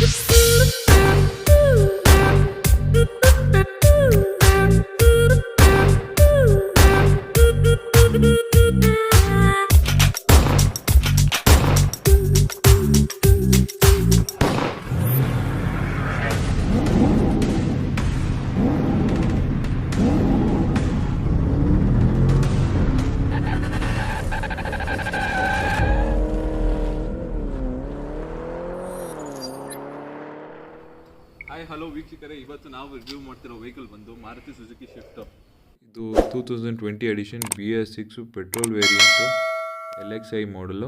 Hi hello ವೀಕ್ಷಕರೇ, ಇವತ್ತು ನಾವು ರಿವ್ಯೂ ಮಾಡ್ತಿರೋ ವೆಹಿಕಲ್ ಬಂದು ಮಾರುತಿ ಸುಜುಕಿ ಶಿಫ್ಟ್. ಇದು 2020 edition BS6 petrol variant LXi ಮಾಡಲು.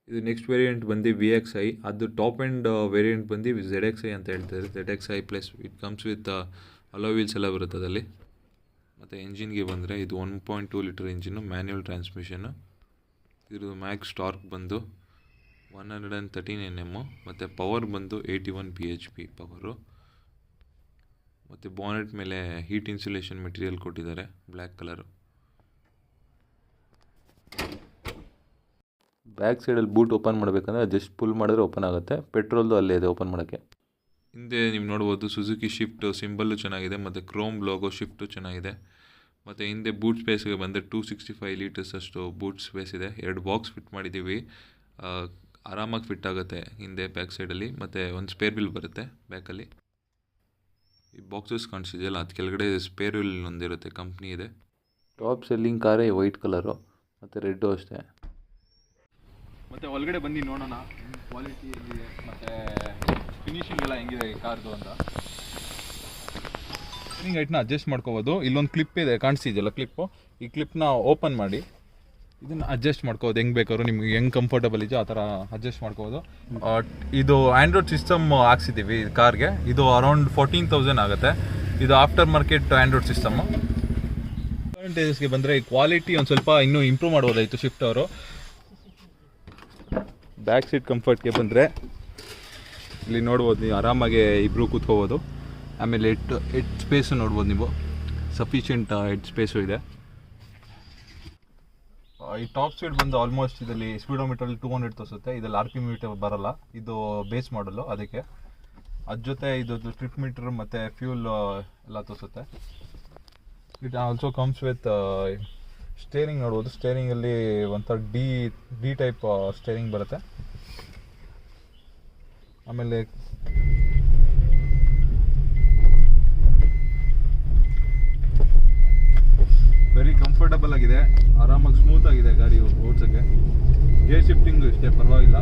ಇದು ನೆಕ್ಸ್ಟ್ ವೇರಿಯಂಟ್ ಬಂದು VXi, ಅದು ಟಾಪ್ ಆ್ಯಂಡ್ ವೇರಿಯಂಟ್ ಬಂದು ZXi ಅಂತ ಹೇಳ್ತಾರೆ. ZXi plus it comes with hello wheels ಎಲ್ಲ ಬರುತ್ತೆ ಅದರಲ್ಲಿ. ಮತ್ತು ಎಂಜಿನ್ಗೆ ಬಂದರೆ ಇದು 1.2 ಲೀಟರ್ ಇಂಜಿನ್ನು, ಮ್ಯಾನ್ಯುವಲ್ ಟ್ರಾನ್ಸ್ಮಿಷನ್ನು. ಇದ್ರದ್ದು ಮ್ಯಾಕ್ಸ್ ಟಾರ್ಕ್ ಬಂದು 113 Nm, ಮತ್ತು ಪವರ್ ಬಂದು 81 bhp ಪವರು. ಮತ್ತು ಬಾನೆಟ್ ಮೇಲೆ ಹೀಟ್ ಇನ್ಸುಲೇಷನ್ ಮೆಟೀರಿಯಲ್ ಕೊಟ್ಟಿದ್ದಾರೆ, ಬ್ಲ್ಯಾಕ್ ಕಲರು. ಬ್ಯಾಕ್ ಸೈಡಲ್ಲಿ ಬೂಟ್ ಓಪನ್ ಮಾಡಬೇಕಂದ್ರೆ ಜಸ್ಟ್ ಪುಲ್ ಮಾಡಿದ್ರೆ ಓಪನ್ ಆಗುತ್ತೆ. ಪೆಟ್ರೋಲ್ದು ಅಲ್ಲೇ ಇದೆ ಓಪನ್ ಮಾಡೋಕ್ಕೆ. ಹಿಂದೆ ನೀವು ನೋಡ್ಬೋದು ಸುಜುಕಿ ಶಿಫ್ಟ್ ಸಿಂಬಲ್ಲು ಚೆನ್ನಾಗಿದೆ, ಮತ್ತು ಕ್ರೋಮ್ ಲೋಗೋ ಶಿಫ್ಟು ಚೆನ್ನಾಗಿದೆ. ಮತ್ತು ಹಿಂದೆ ಬೂಟ್ ಸ್ಪೇಸ್ಗೆ ಬಂದರೆ 265 ಲೀಟರ್ಸ್ ಅಷ್ಟು ಬೂಟ್ ಸ್ಪೇಸ್ ಇದೆ. 2 ಬಾಕ್ಸ್ ಫಿಟ್ ಮಾಡಿದ್ದೀವಿ, ಆರಾಮಾಗಿ ಫಿಟ್ ಆಗುತ್ತೆ ಹಿಂದೆ ಬ್ಯಾಕ್ ಸೈಡಲ್ಲಿ. ಮತ್ತು ಒಂದು ಸ್ಪೇರ್ ವೀಲ್ ಬರುತ್ತೆ ಬ್ಯಾಕಲ್ಲಿ. ಈ ಬಾಕ್ಸಸ್ ಕಾಣಿಸಿದೆಯಲ್ಲ, ಅದು ಕೆಳಗಡೆ ಸ್ಪೇರ್ ವೀಲ್ ಒಂದಿರುತ್ತೆ, ಕಂಪ್ನಿ ಇದೆ. ಟಾಪ್ ಸೆಲ್ಲಿಂಗ್ ಕಾರೇ ವೈಟ್ ಕಲರು ಮತ್ತು ರೆಡ್ಡು ಅಷ್ಟೇ. ಮತ್ತು ಒಳಗಡೆ ಬಂದು ನೋಡೋಣ ಕ್ವಾಲಿಟಿ ಹೆಂಗಿದೆ ಮತ್ತು ಫಿನಿಶಿಂಗ್ ಎಲ್ಲ ಹೆಂಗಿದೆ ಈ ಕಾರ್ದು ಅಂತ. ಸ್ಟೀರಿಂಗ್ ಹೈಟ್ನ ಅಡ್ಜಸ್ಟ್ ಮಾಡ್ಕೋಬೋದು. ಇಲ್ಲೊಂದು ಕ್ಲಿಪ್ ಇದೆ, ಕಾಣಿಸ್ತಿದೆಯಲ್ಲ ಕ್ಲಿಪ್ಪು. ಈ ಕ್ಲಿಪ್ನ ಓಪನ್ ಮಾಡಿ ಇದನ್ನು ಅಡ್ಜಸ್ಟ್ ಮಾಡ್ಕೋಬೋದು, ಹೆಂಗೆ ಬೇಕಾದ್ರು ನಿಮ್ಗೆ ಹೆಂಗೆ ಕಂಫರ್ಟಬಲ್ ಇದೆಯೋ ಆ ಥರ ಅಡ್ಜಸ್ಟ್ ಮಾಡ್ಕೋಬೋದು. ಇದು ಆ್ಯಂಡ್ರಾಯ್ಡ್ ಸಿಸ್ಟಮ್ ಹಾಕ್ಸಿದ್ದೀವಿ ಕಾರ್ಗೆ. ಇದು ಅರೌಂಡ್ 14,000 ಆಗುತ್ತೆ. ಇದು ಆಫ್ಟರ್ ಮಾರ್ಕೆಟ್ ಆ್ಯಂಡ್ರಾಯ್ಡ್ ಸಿಸ್ಟಮ್ಮು. ಅಡ್ವಾಂಟೇಜಸ್ಗೆ ಬಂದರೆ ಈ ಕ್ವಾಲಿಟಿ ಒಂದು ಸ್ವಲ್ಪ ಇನ್ನೂ ಇಂಪ್ರೂವ್ ಮಾಡ್ಬೋದಾಯಿತು ಶಿಫ್ಟ್ ಅವರು. ಬ್ಯಾಕ್ ಸೀಟ್ ಕಂಫರ್ಟ್ಗೆ ಬಂದರೆ ಇಲ್ಲಿ ನೋಡ್ಬೋದು, ನೀವು ಆರಾಮಾಗಿ ಇಬ್ಬರು ಕೂತ್ಕೋಬೋದು. ಆಮೇಲೆ ಹೆಡ್ ಸ್ಪೇಸು ನೋಡ್ಬೋದು ನೀವು, ಸಫಿಷಿಯೆಂಟ್ ಹೆಡ್ ಸ್ಪೇಸು ಇದೆ. ಈ ಟಾಪ್ ಸ್ಪೀಡ್ ಬಂದು ಆಲ್ಮೋಸ್ಟ್ ಇದರಲ್ಲಿ ಸ್ಪೀಡೋಮೀಟ್ರಲ್ಲಿ 200 ತೋರಿಸುತ್ತೆ. ಇದರಲ್ಲಿ RPM ಮೀಟರ್ ಬರೋಲ್ಲ, ಇದು ಬೇಸ್ ಮಾಡಲು. ಅದಕ್ಕೆ ಅದ್ರ ಜೊತೆ ಇದು ಟ್ರಿಪ್ ಮೀಟರ್ ಮತ್ತು ಫ್ಯೂಲ್ ಎಲ್ಲ ತೋರಿಸುತ್ತೆ. It also comes with steering ನೋಡ್ಬೋದು. ಸ್ಟೇರಿಂಗಲ್ಲಿ ಒಂಥರ ಡಿ ಟೈಪ್ ಸ್ಟೇರಿಂಗ್ ಬರುತ್ತೆ. ಆಮೇಲೆ ವೆರಿ ಕಂಫರ್ಟಬಲ್ ಆಗಿದೆ, ಆರಾಮಾಗಿ ಸ್ಮೂತ್ ಆಗಿದೆ ಗಾಡಿ ಓಡಿಸೋಕ್ಕೆ. ಗೇರ್ ಶಿಫ್ಟಿಂಗು ಇಷ್ಟೇ ಪರವಾಗಿಲ್ಲ.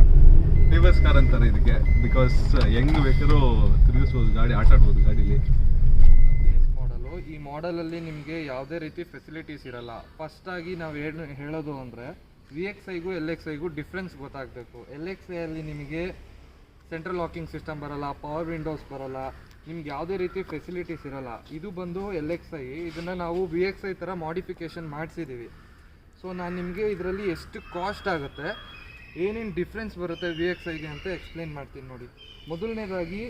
ರಿವರ್ಸ್ ಕಾರ್ ಅಂತಾರೆ ಇದಕ್ಕೆ, ಬಿಕಾಸ್ ಹೆಂಗೆ ಬೇಕಾದ್ರೂ ತಿರುಗಿಸ್ಬೋದು ಗಾಡಿ, ಆಟ ಆಡ್ಬೋದು ಗಾಡೀಲಿ. ಮಾಡಲು ಈ ಮಾಡಲಲ್ಲಿ ನಿಮಗೆ ಯಾವುದೇ ರೀತಿ ಫೆಸಿಲಿಟೀಸ್ ಇರಲ್ಲ. ಫಸ್ಟಾಗಿ ನಾವು ಹೇಳೋದು ಅಂದರೆ VXiಗೂ LXiಗೂ ಡಿಫ್ರೆನ್ಸ್ ಗೊತ್ತಾಗಬೇಕು. LXiಯಲ್ಲಿ ನಿಮಗೆ ಸೆಂಟ್ರಲ್ ಲಾಕಿಂಗ್ ಸಿಸ್ಟಮ್ ಬರೋಲ್ಲ, ಪವರ್ ವಿಂಡೋಸ್ ಬರೋಲ್ಲ, ನಿಮ್ಗೆ ಯಾವುದೇ ರೀತಿ ಫೆಸಿಲಿಟೀಸ್ ಇರೋಲ್ಲ. ಇದು ಬಂದು LXi. ಇದನ್ನು ನಾವು VXi ಥರ ಮಾಡಿಫಿಕೇಷನ್ ಮಾಡಿಸಿದ್ದೀವಿ. ಸೊ ನಾನು ನಿಮಗೆ ಇದರಲ್ಲಿ ಎಷ್ಟು ಕಾಸ್ಟ್ ಆಗುತ್ತೆ, ಏನೇನು ಡಿಫ್ರೆನ್ಸ್ ಬರುತ್ತೆ VXiಗೆ ಅಂತ ಎಕ್ಸ್ಪ್ಲೇನ್ ಮಾಡ್ತೀನಿ ನೋಡಿ. ಮೊದಲನೇದಾಗಿ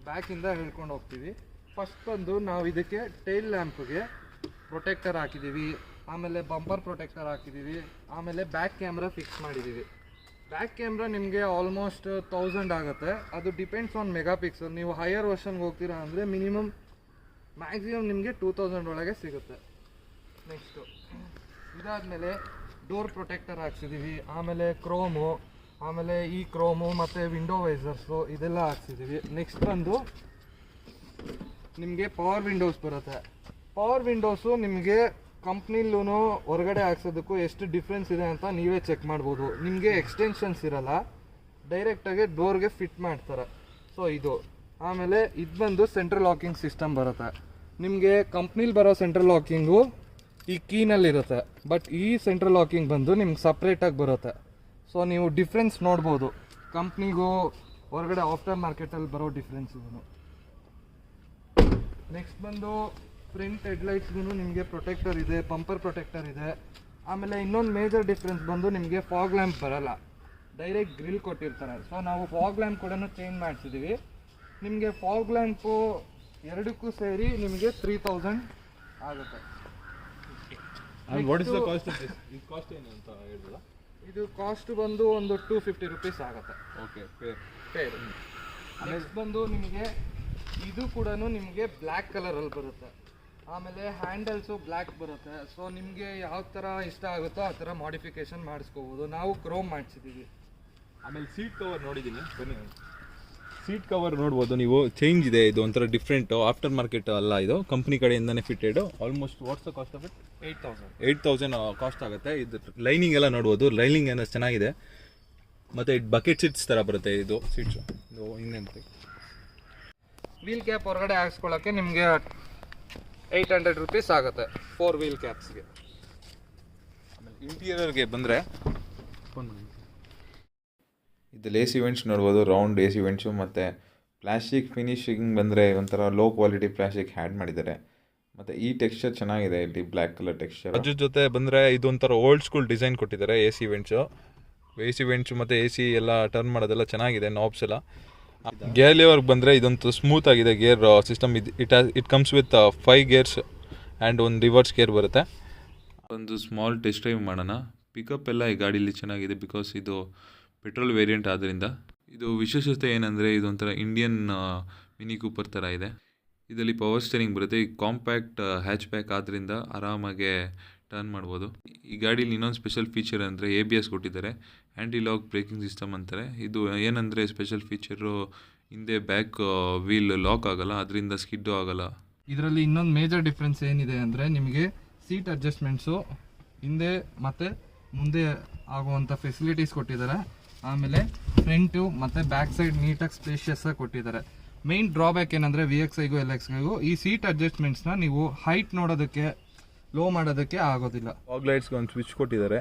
ಬ್ಯಾಕಿಂದ ಹೇಳ್ಕೊಂಡು ಹೋಗ್ತೀವಿ. ಫಸ್ಟ್ ಬಂದು ನಾವು ಇದಕ್ಕೆ ಟೈಲ್ ಲ್ಯಾಂಪ್ಗೆ ಪ್ರೊಟೆಕ್ಟರ್ ಹಾಕಿದ್ದೀವಿ, ಆಮೇಲೆ ಬಂಪರ್ ಪ್ರೊಟೆಕ್ಟರ್ ಹಾಕಿದ್ದೀವಿ, ಆಮೇಲೆ ಬ್ಯಾಕ್ ಕ್ಯಾಮ್ರಾ ಫಿಕ್ಸ್ ಮಾಡಿದ್ದೀವಿ. ಬ್ಯಾಕ್ ಕ್ಯಾಮ್ರಾ ನಿಮಗೆ ಆಲ್ಮೋಸ್ಟ್ 1000 ಆಗುತ್ತೆ. ಅದು ಡಿಪೆಂಡ್ಸ್ ಆನ್ ಮೆಗಾ ಪಿಕ್ಸಲ್. ನೀವು ಹೈಯರ್ ವರ್ಷನ್ಗೆ ಹೋಗ್ತೀರಾ ಅಂದರೆ ಮ್ಯಾಕ್ಸಿಮಮ್ ನಿಮಗೆ 2000 ಒಳಗೆ ಸಿಗುತ್ತೆ. ನೆಕ್ಸ್ಟು ಇದಾದಮೇಲೆ ಡೋರ್ ಪ್ರೊಟೆಕ್ಟರ್ ಹಾಕ್ಸಿದ್ದೀವಿ, ಆಮೇಲೆ ಕ್ರೋಮು, ಆಮೇಲೆ ಈ ಕ್ರೋಮು ಮತ್ತು ವಿಂಡೋ ವೈಸರ್ಸು ಇದೆಲ್ಲ ಹಾಕ್ಸಿದ್ದೀವಿ. ನೆಕ್ಸ್ಟ್ ಬಂದು ನಿಮಗೆ ಪವರ್ ವಿಂಡೋಸ್ ಬರುತ್ತೆ. ಪವರ್ ವಿಂಡೋಸು ನಿಮಗೆ ಕಂಪ್ನಿಲೂ ಹೊರಗಡೆ ಹಾಕ್ಸೋದಕ್ಕೂ ಎಷ್ಟು ಡಿಫ್ರೆನ್ಸ್ ಇದೆ ಅಂತ ನೀವೇ ಚೆಕ್ ಮಾಡ್ಬೋದು. ನಿಮಗೆ ಎಕ್ಸ್ಟೆನ್ಷನ್ಸ್ ಇರಲ್ಲ, ಡೈರೆಕ್ಟಾಗಿ ಡೋರ್ಗೆ ಫಿಟ್ ಮಾಡ್ತಾರೆ. ಸೊ ಇದು. ಆಮೇಲೆ ಇದು ಬಂದು ಸೆಂಟ್ರಲ್ ಲಾಕಿಂಗ್ ಸಿಸ್ಟಮ್ ಬರುತ್ತೆ. ನಿಮಗೆ ಕಂಪ್ನಿಲಿ ಬರೋ ಸೆಂಟ್ರಲ್ ಲಾಕಿಂಗು ಈ ಕೀನಲ್ಲಿರುತ್ತೆ, ಬಟ್ ಈ ಸೆಂಟ್ರಲ್ ಲಾಕಿಂಗ್ ಬಂದು ನಿಮ್ಗೆ ಸಪ್ರೇಟಾಗಿ ಬರುತ್ತೆ. ಸೊ ನೀವು ಡಿಫ್ರೆನ್ಸ್ ನೋಡ್ಬೋದು, ಕಂಪ್ನಿಗೂ ಹೊರಗಡೆ ಆಫ್ಟರ್ ಮಾರ್ಕೆಟಲ್ಲಿ ಬರೋ ಡಿಫ್ರೆನ್ಸ್ ಇದನ್ನು. ನೆಕ್ಸ್ಟ್ ಬಂದು ಫ್ರಂಟ್ ಹೆಡ್ಲೈಟ್ಸ್ಗೂ ನಿಮಗೆ ಪ್ರೊಟೆಕ್ಟರ್ ಇದೆ, ಬಂಪರ್ ಪ್ರೊಟೆಕ್ಟರ್ ಇದೆ. ಆಮೇಲೆ ಇನ್ನೊಂದು ಮೇಜರ್ ಡಿಫ್ರೆನ್ಸ್ ಬಂದು ನಿಮಗೆ ಫಾಗ್ ಲ್ಯಾಂಪ್ ಬರೋಲ್ಲ, ಡೈರೆಕ್ಟ್ ಗ್ರಿಲ್ ಕೊಟ್ಟಿರ್ತಾರೆ. ಸೊ ನಾವು ಫಾಗ್ ಲ್ಯಾಂಪ್ ಕೂಡ ಚೇಂಜ್ ಮಾಡಿಸಿದ್ದೀವಿ. ನಿಮಗೆ ಫಾಗ್ ಲ್ಯಾಂಪು ಎರಡಕ್ಕೂ ಸೇರಿ ನಿಮಗೆ 3000 ಆಗುತ್ತೆ. What is the cost? ಈ ಕಾಸ್ಟ್ ಏನು ಅಂತ ಹೇಳ್ಬೋದಾ? ಇದು ಕಾಸ್ಟ್ ಬಂದು ಒಂದು 250 ರುಪೀಸ್ ಆಗುತ್ತೆ. Okay peer. ನೆಕ್ಸ್ಟ್ ಬಂದು ನಿಮಗೆ ಇದು ಕೂಡ ನಿಮಗೆ ಬ್ಲ್ಯಾಕ್ ಕಲರಲ್ಲಿ ಬರುತ್ತೆ. ಆಮೇಲೆ ಹ್ಯಾಂಡಲ್ಸು ಬ್ಲ್ಯಾಕ್ ಬರುತ್ತೆ. ಸೊ ನಿಮಗೆ ಯಾವ ಥರ ಇಷ್ಟ ಆಗುತ್ತೋ ಆ ಥರ ಮಾಡಿಫಿಕೇಶನ್ ಮಾಡಿಸ್ಕೋಬೋದು. ನಾವು ಕ್ರೋಮ್ ಮಾಡಿಸಿದ್ದೀವಿ. ಆಮೇಲೆ ಸೀಟ್ ಕವರ್ ನೋಡಿದ್ದೀನಿ, ಬನ್ನಿ. ಸೀಟ್ ಕವರ್ ನೋಡ್ಬೋದು ನೀವು, ಚೇಂಜ್ ಇದೆ. ಇದು ಒಂಥರ ಡಿಫ್ರೆಂಟು, ಆಫ್ಟರ್ ಮಾರ್ಕೆಟ್ ಅಲ್ಲ, ಇದು ಕಂಪ್ನಿ ಕಡೆಯಿಂದನೇ fitted. Almost what's the cost of it? 8,000 cost ಆಗುತ್ತೆ. ಇದು ಲೈನಿಂಗ್ ಎಲ್ಲ ನೋಡ್ಬೋದು, ಲೈನಿಂಗ್ ಏನೋ ಚೆನ್ನಾಗಿದೆ. ಮತ್ತು ಇದು ಬಕೆಟ್ ಸೀಟ್ಸ್ ಥರ ಬರುತ್ತೆ ಇದು ಸೀಟ್ಸು. ಇದು ಇನ್ನೇಂತ ವೀಲ್ ಕ್ಯಾಪ್ ಹೊರಗಡೆ ಹಾಕ್ಸ್ಕೊಳ್ಳೋಕ್ಕೆ ನಿಮಗೆ 800 ರುಪೀಸ್ ಆಗುತ್ತೆ 4 ವೀಲ್ ಕ್ಯಾಪ್ಸ್ಗೆ. ಆಮೇಲೆ ಇಂಟೀರಿಯರ್ಗೆ ಬಂದರೆ ಇದ್ರಲ್ಲಿ AC ವೆಂಟ್ಸ್ ನೋಡ್ಬೋದು, ರೌಂಡ್ AC ವೆಂಟ್ಸು. ಮತ್ತು ಪ್ಲಾಸ್ಟಿಕ್ ಫಿನಿಶಿಂಗ್ ಬಂದರೆ ಒಂಥರ ಲೋ ಕ್ವಾಲಿಟಿ ಪ್ಲಾಸ್ಟಿಕ್ ಹ್ಯಾಡ್ ಮಾಡಿದ್ದಾರೆ. ಮತ್ತು ಈ ಟೆಕ್ಸ್ಚರ್ ಚೆನ್ನಾಗಿದೆ, ಇಲ್ಲಿ ಬ್ಲ್ಯಾಕ್ ಕಲರ್ ಟೆಕ್ಸ್ಚರ್. ಅದ್ರ ಜೊತೆ ಬಂದರೆ ಇದೊಂಥರ ಓಲ್ಡ್ ಸ್ಕೂಲ್ ಡಿಸೈನ್ ಕೊಟ್ಟಿದ್ದಾರೆ. AC ವೆಂಟ್ಸು ಮತ್ತು AC ಎಲ್ಲ ಟರ್ನ್ ಮಾಡೋದೆಲ್ಲ ಚೆನ್ನಾಗಿದೆ, ನಾಬ್ಸ್ ಎಲ್ಲ. ಗೇರ್ ಲಿವರ್ಗೆ ಬಂದರೆ ಇದಂತೂ ಸ್ಮೂತ್ ಆಗಿದೆ gear system. It comes with 5 gears and ಒಂದು ರಿವರ್ಸ್ ಗೇರ್ ಬರುತ್ತೆ. ಒಂದು ಸ್ಮಾಲ್ ಟೆಸ್ಟ್ ಡ್ರೈವ್ ಮಾಡೋಣ. ಪಿಕಪ್ ಎಲ್ಲ ಈ ಗಾಡೀಲಿ ಚೆನ್ನಾಗಿದೆ, ಬಿಕಾಸ್ ಇದು ಪೆಟ್ರೋಲ್ ವೇರಿಯಂಟ್ ಆದ್ದರಿಂದ. ಇದು ವಿಶೇಷತೆ ಏನಂದರೆ ಇದೊಂಥರ ಇಂಡಿಯನ್ ಮಿನಿ ಕೂಪರ್ ಥರ ಇದೆ. ಇದರಲ್ಲಿ ಪವರ್ ಸ್ಟೇರಿಂಗ್ ಬರುತ್ತೆ. ಈ ಕಾಂಪ್ಯಾಕ್ಟ್ ಹ್ಯಾಚ್ ಬ್ಯಾಕ್ ಆದ್ದರಿಂದ ಆರಾಮಾಗೆ ಟರ್ನ್ ಮಾಡ್ಬೋದು. ಈ ಗಾಡೀಲಿ ಇನ್ನೊಂದು ಸ್ಪೆಷಲ್ ಫೀಚರ್ ಅಂದರೆ ABS ಕೊಟ್ಟಿದ್ದಾರೆ, ಆ್ಯಂಟಿ ಲಾಕ್ ಬ್ರೇಕಿಂಗ್ ಸಿಸ್ಟಮ್ ಅಂತಾರೆ. ಇದು ಏನಂದರೆ ಸ್ಪೆಷಲ್ ಫೀಚರು, ಹಿಂದೆ ಬ್ಯಾಕ್ ವೀಲ್ ಲಾಕ್ ಆಗೋಲ್ಲ, ಅದರಿಂದ ಸ್ಕಿಡ್ಡು ಆಗೋಲ್ಲ. ಇದರಲ್ಲಿ ಇನ್ನೊಂದು ಮೇಜರ್ ಡಿಫ್ರೆನ್ಸ್ ಏನಿದೆ ಅಂದರೆ ನಿಮಗೆ ಸೀಟ್ ಅಡ್ಜಸ್ಟ್ಮೆಂಟ್ಸು ಹಿಂದೆ ಮತ್ತು ಮುಂದೆ ಆಗುವಂಥ ಫೆಸಿಲಿಟೀಸ್ ಕೊಟ್ಟಿದ್ದಾರೆ. ಆಮೇಲೆ ಫ್ರಂಟು ಮತ್ತು ಬ್ಯಾಕ್ ಸೈಡ್ ನೀಟಾಗಿ ಸ್ಪೇಷಿಯಸ್ಸಾಗಿ ಕೊಟ್ಟಿದ್ದಾರೆ. ಮೇನ್ ಡ್ರಾಬ್ಯಾಕ್ ಏನಂದರೆ VXIಗೂ LXIಗೂ ಈ ಸೀಟ್ ಅಡ್ಜಸ್ಟ್ಮೆಂಟ್ಸ್ನ ನೀವು ಹೈಟ್ ನೋಡೋದಕ್ಕೆ, ಲೋ ಮಾಡೋದಕ್ಕೆ ಆಗೋದಿಲ್ಲ. ಫಾಗ್ ಲೈಟ್ಸ್ಗೆ ಒಂದು ಸ್ವಿಚ್ ಕೊಟ್ಟಿದ್ದಾರೆ.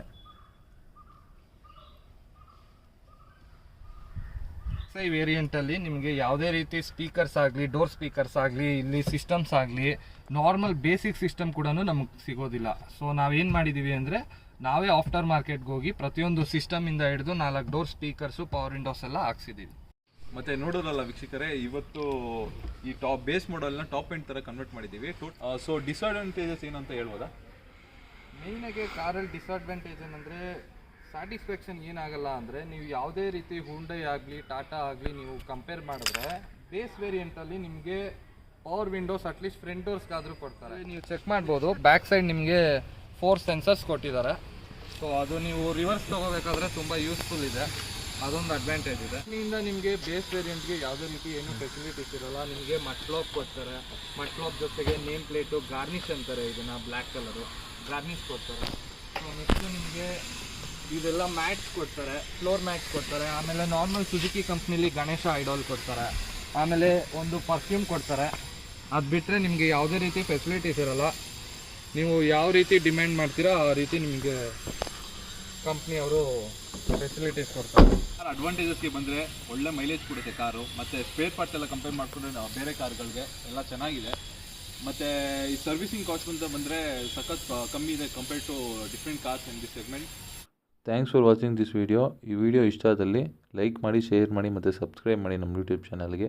ಈ ವೇರಿಯಂಟಲ್ಲಿ ನಿಮಗೆ ಯಾವುದೇ ರೀತಿ ಸ್ಪೀಕರ್ಸ್ ಆಗಲಿ, ಡೋರ್ ಸ್ಪೀಕರ್ಸ್ ಆಗಲಿ, ಇಲ್ಲಿ ಸಿಸ್ಟಮ್ಸ್ ಆಗಲಿ, ನಾರ್ಮಲ್ ಬೇಸಿಕ್ ಸಿಸ್ಟಮ್ ಕೂಡ ನಮಗೆ ಸಿಗೋದಿಲ್ಲ. ಸೊ ನಾವೇನು ಮಾಡಿದ್ದೀವಿ ಅಂದರೆ ನಾವೇ ಆಫ್ಟರ್ ಮಾರ್ಕೆಟ್ಗೆ ಹೋಗಿ ಪ್ರತಿಯೊಂದು ಸಿಸ್ಟಮಿಂದ ಹಿಡಿದು 4 ಡೋರ್ ಸ್ಪೀಕರ್ಸು, ಪವರ್ ವಿಂಡೋಸ್ ಎಲ್ಲ ಹಾಕ್ಸಿದ್ದೀವಿ. ಮತ್ತು ನೋಡೋರಲ್ಲ ವೀಕ್ಷಕರೇ, ಇವತ್ತು ಈ ಬೇಸ್ ಮಾಡಲ್ನ ಟಾಪ್ ಎಂಡ್ ಥರ ಕನ್ವರ್ಟ್ ಮಾಡಿದ್ದೀವಿ. ಸೊ ಡಿಸ್ಅಡ್ವಾಂಟೇಜಸ್ ಏನಂತ ಹೇಳ್ಬೋದಾ? ಮೇಯ್ನಾಗಿ ಕಾರಲ್ಲಿ ಡಿಸ್ಅಡ್ವಾಂಟೇಜ್ ಏನಂದರೆ ಸ್ಯಾಟಿಸ್ಫ್ಯಾಕ್ಷನ್ ಏನಾಗಲ್ಲ ಅಂದರೆ, ನೀವು ಯಾವುದೇ ರೀತಿ ಹುಂಡೈ ಆಗಲಿ, ಟಾಟಾ ಆಗಲಿ ನೀವು ಕಂಪೇರ್ ಮಾಡಿದ್ರೆ ಬೇಸ್ ವೇರಿಯಂಟಲ್ಲಿ ನಿಮಗೆ ಪವರ್ ವಿಂಡೋಸ್ ಅಟ್ಲೀಸ್ಟ್ ಫ್ರಂಟ್ ಡೋರ್ಸ್ಗಾದರೂ ಕೊಡ್ತಾರೆ. ನೀವು ಚೆಕ್ ಮಾಡ್ಬೋದು, ಬ್ಯಾಕ್ ಸೈಡ್ ನಿಮಗೆ 4 ಸೆನ್ಸರ್ಸ್ ಕೊಟ್ಟಿದ್ದಾರೆ. ಸೊ ಅದು ನೀವು ರಿವರ್ಸ್ ತೊಗೋಬೇಕಾದ್ರೆ ತುಂಬ ಯೂಸ್ಫುಲ್ ಇದೆ, ಅದೊಂದು ಅಡ್ವಾಂಟೇಜ್ ಇದೆ. ಇದರಿಂದ ನಿಮಗೆ ಬೇಸ್ ವೇರಿಯಂಟ್ಗೆ ಯಾವುದೇ ರೀತಿ ಏನೂ ಫೆಸಿಲಿಟೀಸ್ ಇರೋಲ್ಲ. ನಿಮಗೆ ಮಟ್ಲೋಪ್ ಕೊಡ್ತಾರೆ, ಮಟ್ಲೋಪ್ ಜೊತೆಗೆ ನೇಮ್ ಪ್ಲೇಟು ಗಾರ್ನಿಷ್ ಅಂತಾರೆ, ಇದನ್ನು ಬ್ಲ್ಯಾಕ್ ಕಲರು ಗಾರ್ನಿಷ್ ಕೊಡ್ತಾರೆ. ಸೊ ನೆಕ್ಸ್ಟು ನಿಮಗೆ ಇದೆಲ್ಲ ಮ್ಯಾಟ್ಸ್ ಕೊಡ್ತಾರೆ, ಫ್ಲೋರ್ ಮ್ಯಾಟ್ಸ್ ಕೊಡ್ತಾರೆ. ಆಮೇಲೆ ನಾರ್ಮಲ್ ಸುಜುಕಿ ಕಂಪ್ನಿಲಿ ಗಣೇಶ ಐಡಾಲ್ ಕೊಡ್ತಾರೆ. ಆಮೇಲೆ ಒಂದು ಪರ್ಫ್ಯೂಮ್ ಕೊಡ್ತಾರೆ. ಅದು ಬಿಟ್ಟರೆ ನಿಮಗೆ ಯಾವುದೇ ರೀತಿ ಫೆಸಿಲಿಟೀಸ್ ಇರೋಲ್ಲ. ನೀವು ಯಾವ ರೀತಿ ಡಿಮ್ಯಾಂಡ್ ಮಾಡ್ತೀರಾ ಆ ರೀತಿ ನಿಮಗೆ ಕಂಪ್ನಿಯವರು ಫೆಸಿಲಿಟೀಸ್ ಕೊಡ್ತಾರೆ. ಅಡ್ವಾಂಟೇಜಸ್ಗೆ ಬಂದರೆ ಒಳ್ಳೆ ಮೈಲೇಜ್ ಕೊಡುತ್ತೆ ಕಾರು, ಮತ್ತು ಸ್ಪೇರ್ ಪಾರ್ಟ್ಸ್ ಎಲ್ಲ ಕಂಪೇರ್ ಮಾಡಿಕೊಂಡ್ರೆ ಬೇರೆ ಕಾರ್ಗಳಿಗೆ ಎಲ್ಲ ಚೆನ್ನಾಗಿದೆ. ಮತ್ತು ಈ ಸರ್ವಿಸಿಂಗ್ ಕಾಸ್ಟ್ ಅಂತ ಬಂದರೆ ಸಖತ್ ಕಮ್ಮಿ ಇದೆ compare to different cars in this segment. Thanks for watching this video. ಈ ವಿಡಿಯೋ ಇಷ್ಟ ಆದಲ್ಲಿ ಲೈಕ್ ಮಾಡಿ, ಶೇರ್ ಮಾಡಿ ಮತ್ತು ಸಬ್ಸ್ಕ್ರೈಬ್ ಮಾಡಿ ನಮ್ಮ ಯೂಟ್ಯೂಬ್ ಚಾನಲ್ಗೆ.